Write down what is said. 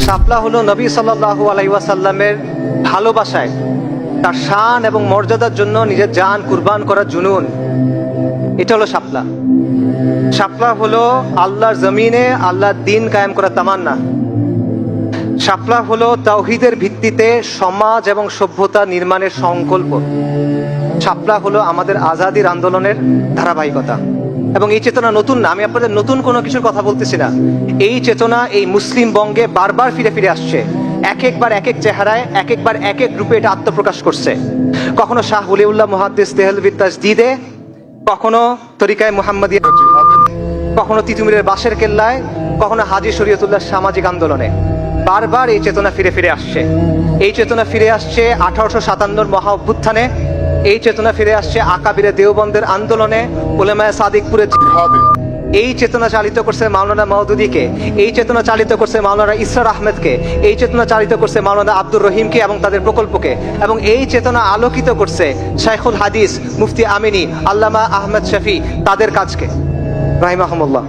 শাপলা হলো নবী সাল্লাল্লাহু আলাইহি ওয়াসাল্লামের ভালোবাসায়, তার শান এবং মর্যাদার জন্য নিজের জান কুরবান করার জুনুন। এটা হলো শাপলা। শাপলা হলো আল্লাহর জমিনে আল্লাহর দ্বীন কায়েম করার তামান্না। শাপলা হলো তাওহীদের ভিত্তিতে সমাজ এবং সভ্যতা নির্মাণের সংকল্প। শাপলা হলো আমাদের আজাদির আন্দোলনের ধারাবাহিকতা। এবং এই চেতনা নতুন না, আমি আপনাদের নতুন কোনো কিছুর কথা বলতেছি না। এই চেতনা এই মুসলিম বঙ্গে বারবার ফিরে ফিরে আসছে, এক একবার এক এক চেহারায়, এক একবার এক এক রূপে এটা আত্মপ্রকাশ করছে। কখনো শাহ ওলিউল্লাহ মুহাদ্দিস দেহলভীর তাজদীদে, কখনো তরিকায়ে মুহাম্মাদিয়া, কখনো তিতুমিরের বাঁশের কেল্লায়, কখনো হাজী শরীয়তুল্লাহ সামাজিক আন্দোলনে। বারবার এই চেতনা ফিরে ফিরে আসছে। এই চেতনা ফিরে আসছে 1857 মহা অভ্যুত্থানে। এই চেতনা ফিরে আসছে আকাবিরে দেওবন্দের আন্দোলনে, উলেমায়ে সাদিকপুরের জিহাদে। এই চেতনা চালিত করছে মাওলানা মওদুদীকে, এই চেতনা চালিত করছে মাওলানা ইসরার আহমেদকে, এই চেতনা চালিত করছে মাওলানা আব্দুর রহিমকে এবং তাদের প্রকল্পকে, এবং এই চেতনা আলোকিত করছে শাইখুল হাদিস মুফতি আমিনী, আল্লামা আহমদ শফি, তাদের কাজকে রাহিমাহুমুল্লাহ।